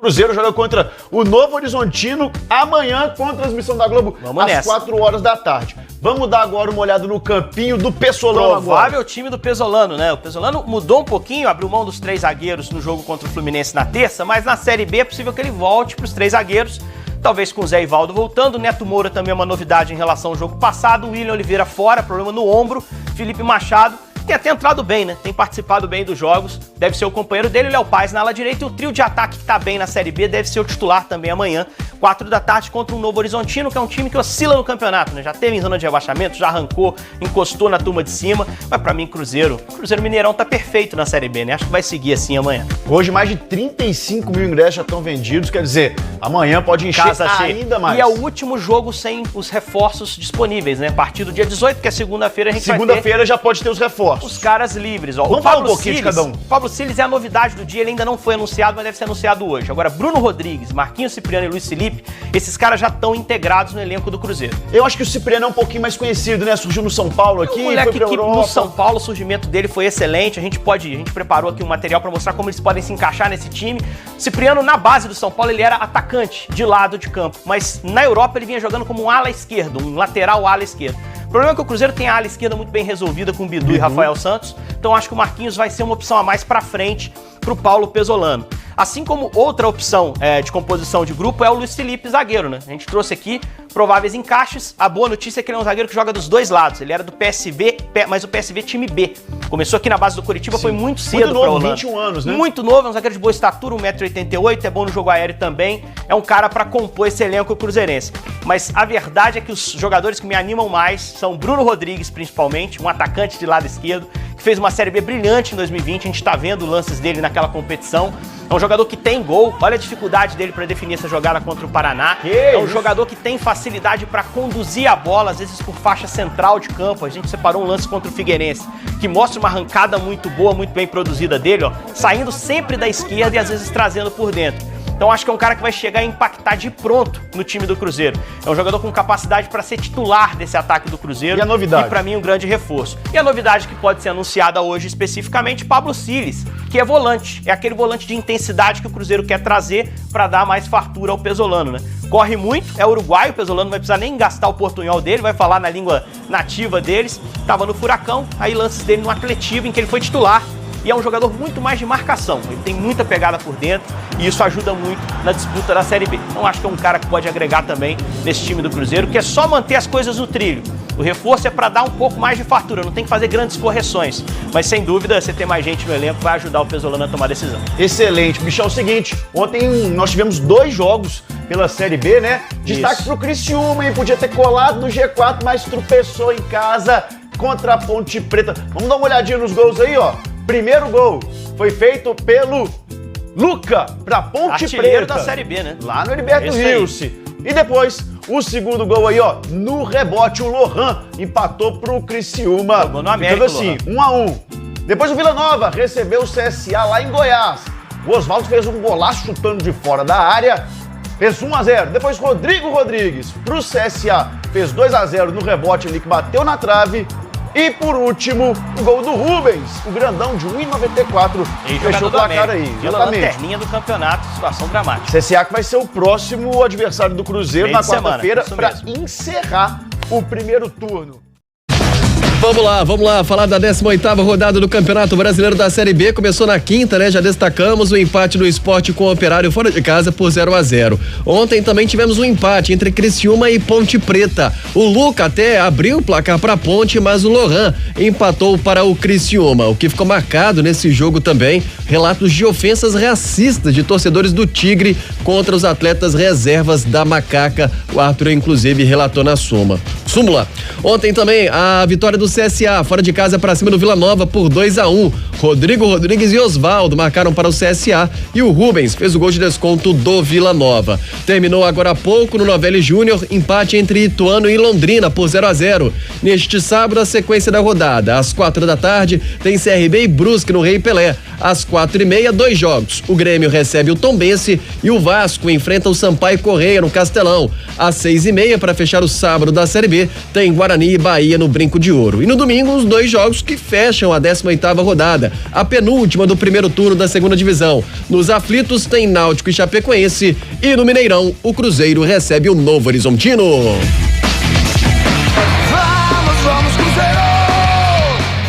Cruzeiro joga contra o Novo Horizontino amanhã com a transmissão da Globo às 4 horas da tarde. Vamos dar agora uma olhada no campinho do Pesolano agora. Provável time do Pesolano, né? O Pesolano mudou um pouquinho, abriu mão dos 3 zagueiros no jogo contra o Fluminense na terça, mas na Série B é possível que ele volte para os 3 zagueiros, talvez com o Zé Ivaldo voltando. O Neto Moura também é uma novidade em relação ao jogo passado. O William Oliveira fora, problema no ombro. Felipe Machado tem até entrado bem, né? Tem participado bem dos jogos. Deve ser o companheiro dele, Léo Paz, na ala direita. E o trio de ataque que tá bem na Série B deve ser o titular também amanhã, 4 da tarde, contra o Novo Horizontino, que é um time que oscila no campeonato, né? Já teve em zona de rebaixamento, já arrancou, encostou na turma de cima. Mas pra mim, Cruzeiro Mineirão tá perfeito na Série B, né? Acho que vai seguir assim amanhã. Hoje mais de 35 mil ingressos já estão vendidos, quer dizer, amanhã pode encher ainda mais. E é o último jogo sem os reforços disponíveis, né? A partir do dia 18, que é segunda-feira, a gente vai ter... Segunda-feira já pode ter os reforços. Os caras livres, ó. Vamos falar um pouquinho de cada um. Pablo Siles é a novidade do dia, ele ainda não foi anunciado, mas deve ser anunciado hoje. Agora, Bruno Rodrigues, Marquinhos Cipriano e Luiz Felipe, esses caras já estão integrados no elenco do Cruzeiro. Eu acho que o Cipriano é um pouquinho mais conhecido, né? Surgiu no São Paulo aqui, moleque foi pra Europa. No São Paulo, o surgimento dele foi excelente. A gente preparou aqui um material para mostrar como eles podem se encaixar nesse time. Cipriano, na base do São Paulo, ele era atacante de lado de campo, mas na Europa ele vinha jogando como um ala esquerdo, um lateral ala esquerdo. O problema é que o Cruzeiro tem a ala esquerda muito bem resolvida com o Bidu e Rafael Santos, então acho que o Marquinhos vai ser uma opção a mais pra frente pro Paulo Pesolano. Assim como outra opção de composição de grupo é o Luiz Felipe, zagueiro, né? A gente trouxe aqui prováveis encaixes. A boa notícia é que ele é um zagueiro que joga dos dois lados. Ele era do PSV, mas o PSV time B. Começou aqui na base do Coritiba, foi muito cedo pra Holanda. 21 anos, né? Muito novo, é um zagueiro de boa estatura, 1,88 m, é bom no jogo aéreo também. É um cara pra compor esse elenco cruzeirense. Mas a verdade é que os jogadores que me animam mais são Bruno Rodrigues, principalmente, um atacante de lado esquerdo, que fez uma Série B brilhante em 2020. A gente tá vendo lances dele naquela competição. É um jogador que tem gol, olha a dificuldade dele para definir essa jogada contra o Paraná. É um jogador que tem facilidade para conduzir a bola, às vezes por faixa central de campo. A gente separou um lance contra o Figueirense, que mostra uma arrancada muito boa, muito bem produzida dele, ó, saindo sempre da esquerda e às vezes trazendo por dentro. Então acho que é um cara que vai chegar a impactar de pronto no time do Cruzeiro. É um jogador com capacidade para ser titular desse ataque do Cruzeiro. E a novidade? E para mim um grande reforço. E a novidade que pode ser anunciada hoje especificamente, Pablo Siles, que é volante. É aquele volante de intensidade que o Cruzeiro quer trazer para dar mais fartura ao Pesolano, né? Corre muito, é uruguaio, o Pesolano não vai precisar nem gastar o portunhol dele, vai falar na língua nativa deles. Tava no Furacão, aí lances dele no Atletivo, em que ele foi titular. E é um jogador muito mais de marcação, ele tem muita pegada por dentro e isso ajuda muito na disputa da Série B. Então acho que é um cara que pode agregar também nesse time do Cruzeiro, que é só manter as coisas no trilho. O reforço é para dar um pouco mais de fartura, não tem que fazer grandes correções. Mas sem dúvida, você ter mais gente no elenco vai ajudar o Pesolano a tomar decisão. Excelente. Bichão, é o seguinte, ontem nós tivemos 2 jogos pela Série B, né? Destaque pro Criciúma, hein? Podia ter colado no G4, mas tropeçou em casa contra a Ponte Preta. Vamos dar uma olhadinha nos gols aí, ó. Primeiro gol foi feito pelo Luca pra Ponte Artilheiro Preta. da Série B, né? Lá no Heriberto Rilse. E depois, o segundo gol aí, ó, no rebote, o Lohan empatou pro Criciúma. Jogou no América, assim, 1-1. Depois o Vila Nova recebeu o CSA lá em Goiás. O Oswaldo fez um golaço chutando de fora da área. Fez 1-0. Depois Rodrigo Rodrigues pro CSA fez 2-0 no rebote ali que bateu na trave. E por último, o gol do Rubens, o grandão de 1,94. Fechou o placar aí. Pela lanterninha do campeonato, situação dramática. CSA que vai ser o próximo adversário do Cruzeiro na quarta-feira para encerrar o primeiro turno. Vamos lá, falar da 18ª rodada do Campeonato Brasileiro da Série B. Começou na quinta, né? Já destacamos o empate do Sport com o Operário fora de casa por 0-0. Ontem também tivemos um empate entre Criciúma e Ponte Preta. O Luca até abriu o placar para a Ponte, mas o Lohan empatou para o Criciúma. O que ficou marcado nesse jogo também, relatos de ofensas racistas de torcedores do Tigre contra os atletas reservas da Macaca. O Arthur, inclusive, relatou na súmula. Ontem também a vitória do CSA, fora de casa para cima do Vila Nova por 2-1. Rodrigo Rodrigues e Oswaldo marcaram para o CSA e o Rubens fez o gol de desconto do Vila Nova. Terminou agora há pouco no Novelli Júnior, empate entre Ituano e Londrina por 0-0. Neste sábado, a sequência da rodada. Às 4 da tarde, tem CRB e Brusque no Rei Pelé. Às 4h30, 2 jogos. O Grêmio recebe o Tombense e o Vasco enfrenta o Sampaio Correia no Castelão. Às 6h30, para fechar o sábado da Série B, tem Guarani e Bahia no Brinco de Ouro. sábado. E no domingo, os 2 jogos que fecham a 18ª rodada, a penúltima do primeiro turno da segunda divisão. Nos aflitos tem Náutico e Chapecoense, e no Mineirão, o Cruzeiro recebe o Novo Horizontino. Vamos, Cruzeiro!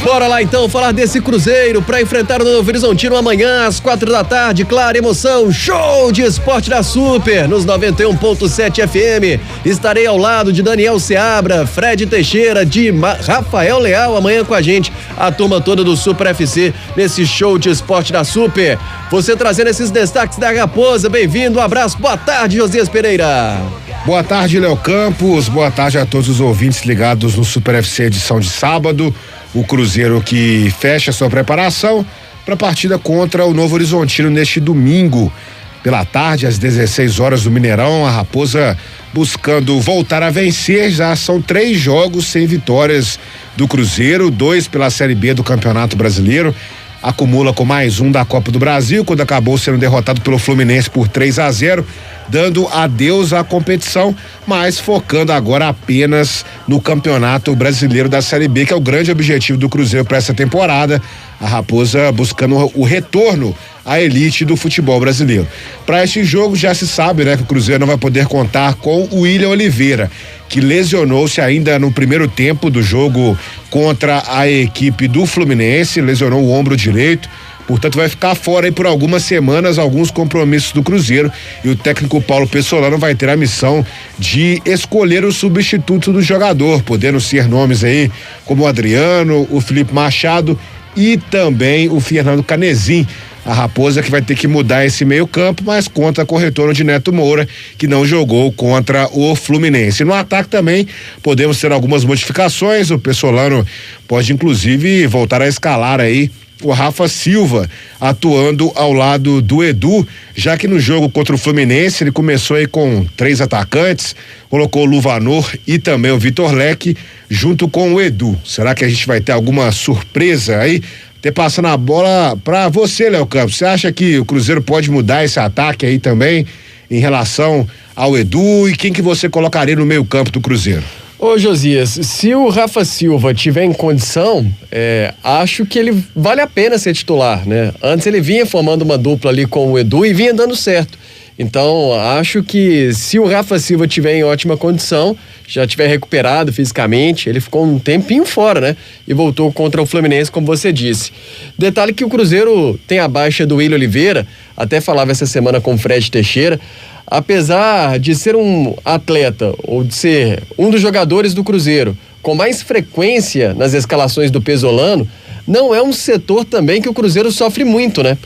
Bora lá então falar desse Cruzeiro para enfrentar o Novo Horizontino amanhã às 4h, clara emoção, show de esporte da Super nos 91.7 FM. Estarei ao lado de Daniel Seabra, Fred Teixeira, de Rafael Leal amanhã com a gente, a turma toda do Super FC nesse show de esporte da Super. Você trazendo esses destaques da Raposa, bem-vindo, um abraço, boa tarde, Josias Pereira. Boa tarde, Léo Campos, boa tarde a todos os ouvintes ligados no Super FC edição de sábado. O Cruzeiro que fecha sua preparação para a partida contra o Novo Horizontino neste domingo, pela tarde, às 16 horas do Mineirão. A Raposa buscando voltar a vencer. Já são 3 jogos sem vitórias do Cruzeiro, 2 pela Série B do Campeonato Brasileiro. Acumula com mais um da Copa do Brasil, quando acabou sendo derrotado pelo Fluminense por 3-0, dando adeus à competição, mas focando agora apenas no Campeonato Brasileiro da Série B, que é o grande objetivo do Cruzeiro para essa temporada. A Raposa buscando o retorno à elite do futebol brasileiro. Para este jogo já se sabe, né, que o Cruzeiro não vai poder contar com o William Oliveira, que lesionou-se ainda no primeiro tempo do jogo contra a equipe do Fluminense, lesionou o ombro direito. Portanto, vai ficar fora aí por algumas semanas, alguns compromissos do Cruzeiro, e o técnico Paulo Pessolano vai ter a missão de escolher o substituto do jogador, podendo ser nomes aí como o Adriano, o Felipe Machado e também o Fernando Canezin. A Raposa que vai ter que mudar esse meio campo, mas conta com o retorno de Neto Moura, que não jogou contra o Fluminense. No ataque também podemos ter algumas modificações. O Pessolano pode inclusive voltar a escalar aí o Rafa Silva, atuando ao lado do Edu, já que no jogo contra o Fluminense ele começou aí com 3 atacantes, colocou o Luvanor e também o Vitor Leque junto com o Edu. Será que a gente vai ter alguma surpresa aí? Até passando a bola para você, Léo Campos. Você acha que o Cruzeiro pode mudar esse ataque aí também em relação ao Edu, e quem que você colocaria no meio campo do Cruzeiro? Ô Josias, se o Rafa Silva tiver em condição, acho que ele vale a pena ser titular, né? Antes ele vinha formando uma dupla ali com o Edu e vinha dando certo. Então, acho que se o Rafa Silva tiver em ótima condição, já tiver recuperado fisicamente, ele ficou um tempinho fora, né? E voltou contra o Fluminense, como você disse. Detalhe que o Cruzeiro tem a baixa do William Oliveira, até falava essa semana com o Fred Teixeira. Apesar de ser um atleta, ou de ser um dos jogadores do Cruzeiro com mais frequência nas escalações do Pessolano, não é um setor também que o Cruzeiro sofre muito, né?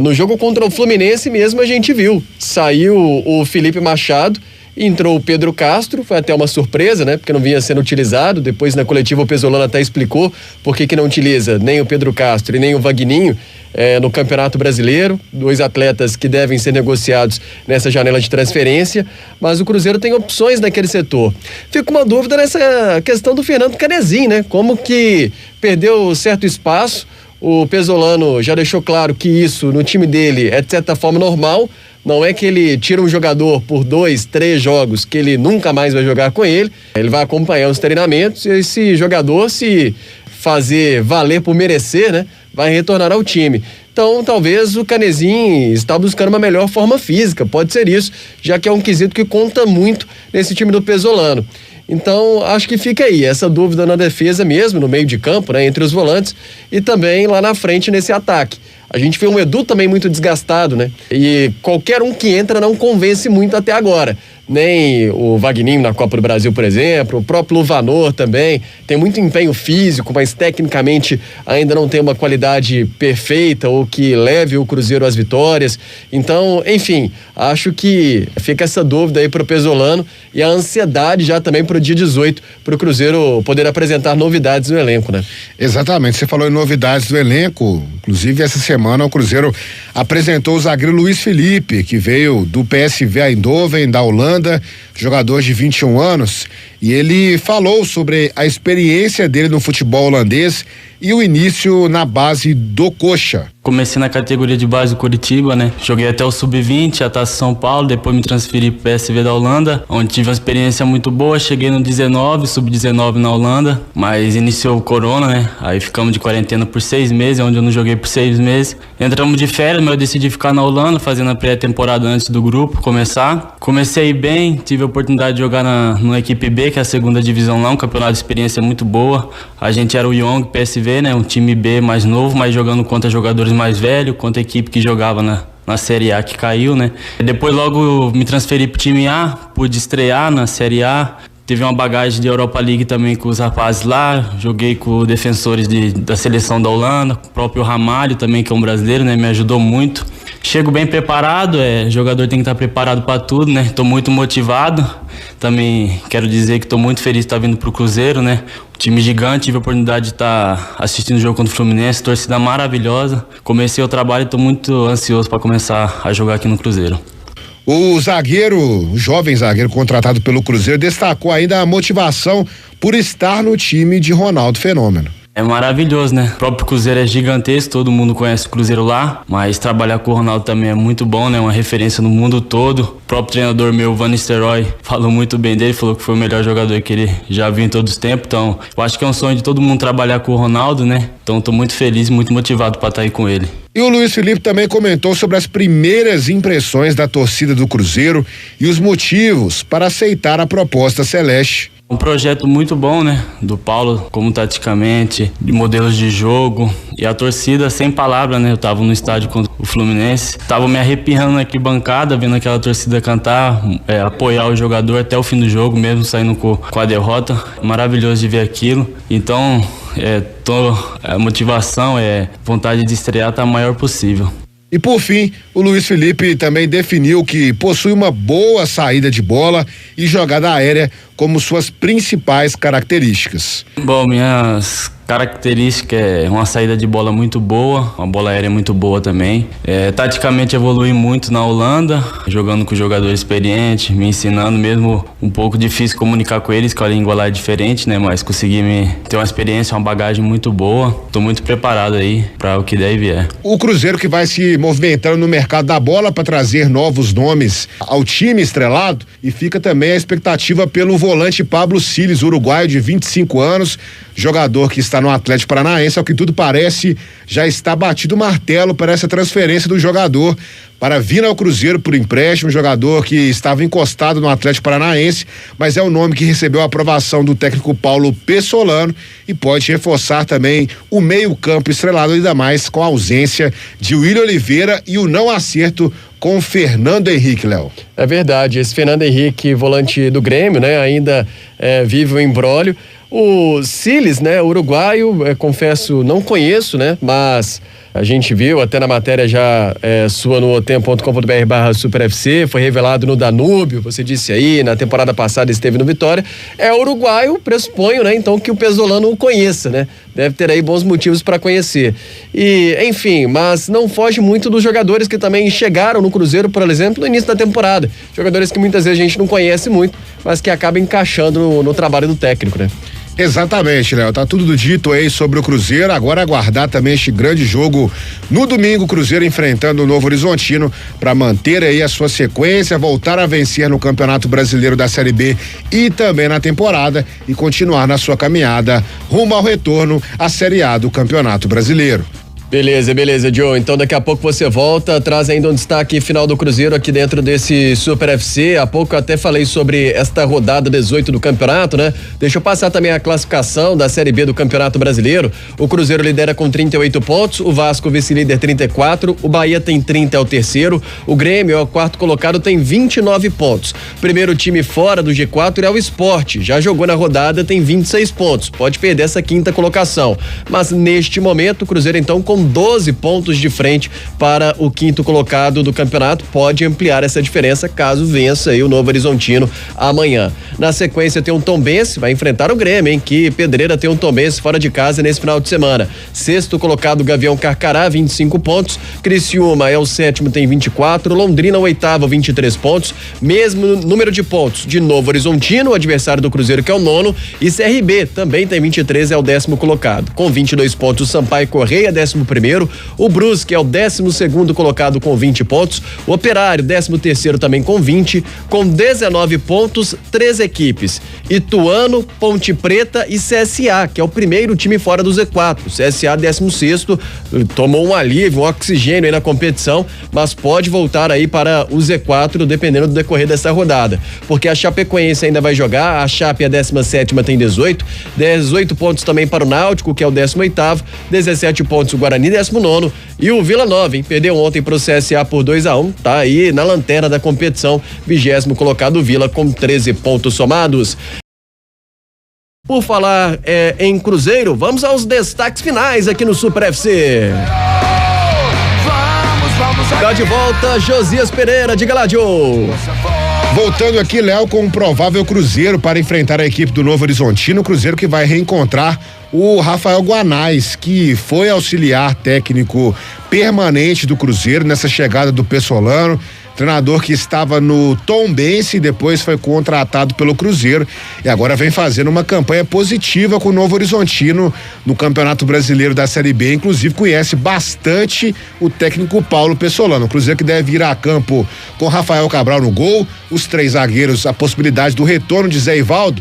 No jogo contra o Fluminense mesmo a gente viu, saiu o Felipe Machado, entrou o Pedro Castro, foi até uma surpresa, né? Porque não vinha sendo utilizado. Depois na coletiva o Pessolano até explicou por que não utiliza nem o Pedro Castro e nem o Vagninho no Campeonato Brasileiro, 2 atletas que devem ser negociados nessa janela de transferência, mas o Cruzeiro tem opções naquele setor. Fica uma dúvida nessa questão do Fernando Canezin, né? Como que perdeu certo espaço. O Pessolano já deixou claro que isso no time dele é de certa forma normal. Não é que ele tira um jogador por 2, 3 jogos que ele nunca mais vai jogar com ele. Ele vai acompanhar os treinamentos e esse jogador, se fazer valer por merecer, né, vai retornar ao time. Então, talvez o Canezin está buscando uma melhor forma física, pode ser isso, já que é um quesito que conta muito nesse time do Pessolano. Então, acho que fica aí, essa dúvida na defesa mesmo, no meio de campo, né, entre os volantes, e também lá na frente nesse ataque. A gente vê um Edu também muito desgastado, né? E qualquer um que entra não convence muito até agora. Nem o Vagninho na Copa do Brasil, por exemplo, o próprio Luvanor também, tem muito empenho físico, mas tecnicamente ainda não tem uma qualidade perfeita ou que leve o Cruzeiro às vitórias. Então, enfim, acho que fica essa dúvida aí pro Pessolano e a ansiedade já também pro dia 18, pro Cruzeiro poder apresentar novidades no elenco, né? Exatamente, você falou em novidades do elenco, inclusive essa semana o Cruzeiro apresentou o zagueiro Luiz Felipe, que veio do PSV Eindhoven, da Holanda, jogador de 21 anos, e ele falou sobre a experiência dele no futebol holandês e o início na base do Coxa. Comecei na categoria de base do Curitiba, né? Joguei até o Sub-20, a Taça São Paulo, depois me transferi pro PSV da Holanda, onde tive uma experiência muito boa. Cheguei no 19, Sub-19 na Holanda, mas iniciou o corona, né? Aí ficamos de quarentena por 6 meses, onde eu não joguei por 6 meses. Entramos de férias, mas eu decidi ficar na Holanda, fazendo a pré-temporada antes do grupo começar. Comecei bem, tive a oportunidade de jogar na equipe B, que é a segunda divisão lá, um campeonato de experiência muito boa. A gente era o Young PSV, né? Um time B mais novo, mas jogando contra jogadores mais velhos, contra a equipe que jogava na Série A que caiu, né? Depois logo me transferi pro time A, pude estrear na Série A. Tive uma bagagem de Europa League também com os rapazes lá, joguei com defensores da seleção da Holanda, o próprio Ramalho também, que é um brasileiro, né? Me ajudou muito. Chego bem preparado, jogador tem que estar preparado para tudo, né? Tô muito motivado. Também quero dizer que tô muito feliz de estar vindo pro Cruzeiro, né? Time gigante, tive a oportunidade de estar assistindo o jogo contra o Fluminense, torcida maravilhosa. Comecei o trabalho e tô muito ansioso para começar a jogar aqui no Cruzeiro. O jovem zagueiro contratado pelo Cruzeiro, destacou ainda a motivação por estar no time de Ronaldo Fenômeno. É maravilhoso, né? O próprio Cruzeiro é gigantesco, todo mundo conhece o Cruzeiro lá, mas trabalhar com o Ronaldo também é muito bom, né? Uma referência no mundo todo. O próprio treinador meu, Van Nistelrooy, falou muito bem dele, falou que foi o melhor jogador que ele já viu em todos os tempos. Então, eu acho que é um sonho de todo mundo trabalhar com o Ronaldo, né? Então, tô muito feliz e muito motivado para estar aí com ele. E o Luiz Felipe também comentou sobre as primeiras impressões da torcida do Cruzeiro e os motivos para aceitar a proposta celeste. Um projeto muito bom, né? Do Paulo, como taticamente, de modelos de jogo. E a torcida, sem palavra, né? Eu tava no estádio contra o Fluminense. Tava me arrepiando na arquibancada, vendo aquela torcida cantar, apoiar o jogador até o fim do jogo, mesmo saindo com a derrota. Maravilhoso de ver aquilo. Então, a motivação, vontade de estrear tá a maior possível. E por fim, o Luiz Felipe também definiu que possui uma boa saída de bola e jogada aérea como suas principais características. Bom, minhas características é uma saída de bola muito boa, uma bola aérea muito boa também. Taticamente evolui muito na Holanda, jogando com jogadores experientes, me ensinando, mesmo um pouco difícil comunicar com eles, que a língua lá é diferente, né? Mas consegui ter uma experiência, uma bagagem muito boa. Tô muito preparado aí para o que der e vier. O Cruzeiro que vai se movimentando no mercado da bola para trazer novos nomes ao time estrelado, e fica também a expectativa pelo volante Pablo Siles, uruguaio de 25 anos, jogador que está no Atlético Paranaense. Ao que tudo parece, já está batido o martelo para essa transferência do jogador para vir ao Cruzeiro por empréstimo, jogador que estava encostado no Atlético Paranaense, mas é o nome que recebeu a aprovação do técnico Paulo Pessolano e pode reforçar também o meio-campo estrelado, ainda mais com a ausência de William Oliveira e o não acerto com o Fernando Henrique, Léo. É verdade, esse Fernando Henrique, volante do Grêmio, né, ainda vive o imbróglio. O Siles, né, uruguaio, confesso, não conheço, né, mas a gente viu até na matéria já sua no otem.com.br/superfc, foi revelado no Danúbio, você disse aí, na temporada passada esteve no Vitória. É uruguaio, pressuponho, né, então que o Pesolano o conheça, né, deve ter aí bons motivos para conhecer. E, enfim, mas não foge muito dos jogadores que também chegaram no Cruzeiro, por exemplo, no início da temporada. Jogadores que muitas vezes a gente não conhece muito, mas que acabam encaixando no trabalho do técnico, né? Exatamente, Léo, tá tudo dito aí sobre o Cruzeiro, agora aguardar também este grande jogo no domingo, Cruzeiro enfrentando o Novo Horizontino para manter aí a sua sequência, voltar a vencer no Campeonato Brasileiro da Série B e também na temporada e continuar na sua caminhada rumo ao retorno à Série A do Campeonato Brasileiro. Beleza, Joe. Então daqui a pouco você volta, traz ainda um destaque final do Cruzeiro aqui dentro desse Super FC. Há pouco eu até falei sobre esta rodada 18 do campeonato, né? Deixa eu passar também a classificação da Série B do Campeonato Brasileiro. O Cruzeiro lidera com 38 pontos, o Vasco vice-líder 34, o Bahia tem 30, é o terceiro, o Grêmio é o quarto colocado, tem 29 pontos. Primeiro time fora do G4 é o Sport, já jogou na rodada, tem 26 pontos, pode perder essa quinta colocação. Mas neste momento o Cruzeiro então com são 12 pontos de frente para o quinto colocado do campeonato. Pode ampliar essa diferença caso vença aí o Novo Horizontino amanhã. Na sequência tem um Tombense, vai enfrentar o Grêmio, hein? Que pedreira tem um Tombense fora de casa nesse final de semana. Sexto colocado Gavião Carcará, 25 pontos. Criciúma é o sétimo, tem 24. Londrina, o oitavo, 23 pontos. Mesmo número de pontos de Novo Horizontino, o adversário do Cruzeiro, que é o nono. E CRB também tem 23, é o décimo colocado. Com 22 pontos, Sampaio Correia, 11º. O Brusque é o 12º colocado com 20 pontos. O Operário, 13º também com 20. Com 19 pontos, 3 equipes. Ituano, Ponte Preta e CSA, que é o primeiro time fora do Z4. O CSA, 16º, tomou um alívio, um oxigênio aí na competição, mas pode voltar aí para o Z4 dependendo do decorrer dessa rodada. Porque a Chapecoense ainda vai jogar, a Chape, a 17ª, tem 18 pontos também para o Náutico, que é o 18º, 17 pontos o Guarani, 19º, e o Vila Nova, hein? Perdeu ontem para o CSA por 2-1, tá aí na lanterna da competição, 20º colocado o Vila com 13 pontos somados. Por falar em Cruzeiro, vamos aos destaques finais aqui no Super FC. Tá de volta Josias Pereira, diga lá, Joe. Voltando aqui, Léo, com um provável Cruzeiro para enfrentar a equipe do Novo Horizontino, Cruzeiro que vai reencontrar o Rafael Guanais, que foi auxiliar técnico permanente do Cruzeiro nessa chegada do Pessolano, treinador que estava no Tombense e depois foi contratado pelo Cruzeiro e agora vem fazendo uma campanha positiva com o Novo Horizontino no Campeonato Brasileiro da Série B, inclusive conhece bastante o técnico Paulo Pessolano. O Cruzeiro que deve ir a campo com Rafael Cabral no gol, os 3 zagueiros, a possibilidade do retorno de Zé Ivaldo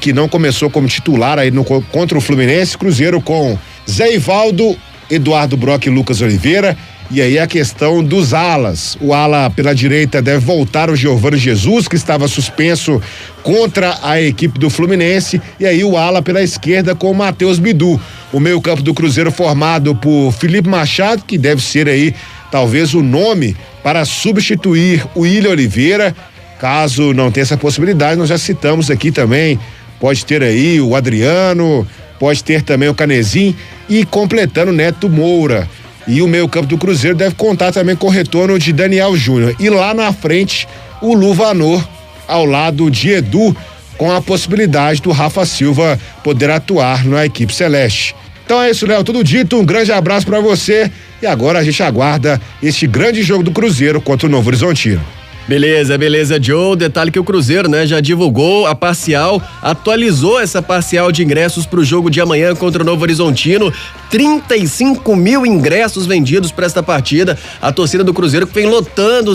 que não começou como titular aí contra o Fluminense. Cruzeiro com Zé Ivaldo, Eduardo Brock e Lucas Oliveira. E aí a questão dos alas. O ala pela direita deve voltar o Giovani Jesus, que estava suspenso contra a equipe do Fluminense. E aí o ala pela esquerda com o Matheus Bidu. O meio-campo do Cruzeiro formado por Felipe Machado, que deve ser aí talvez o nome para substituir o Willian Oliveira. Caso não tenha essa possibilidade, nós já citamos aqui também. Pode ter aí o Adriano, pode ter também o Canezinho e completando Neto Moura. E o meio-campo do Cruzeiro deve contar também com o retorno de Daniel Júnior. E lá na frente, o Luvanor, ao lado de Edu, com a possibilidade do Rafa Silva poder atuar na equipe celeste. Então é isso, Léo, tudo dito, um grande abraço para você. E agora a gente aguarda este grande jogo do Cruzeiro contra o Novo Horizontino. Beleza, Joe. Detalhe que o Cruzeiro, né, já divulgou a parcial, atualizou essa parcial de ingressos para o jogo de amanhã contra o Novo Horizontino. 35 mil ingressos vendidos para esta partida. A torcida do Cruzeiro que vem lotando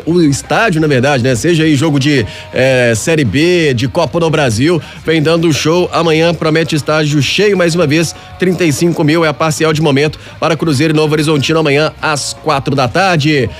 o estádio, na verdade, né? Seja aí jogo de Série B, de Copa do Brasil, vem dando show. Amanhã promete estádio cheio mais uma vez. 35 mil é a parcial de momento para Cruzeiro e Novo Horizontino amanhã às 4 da tarde.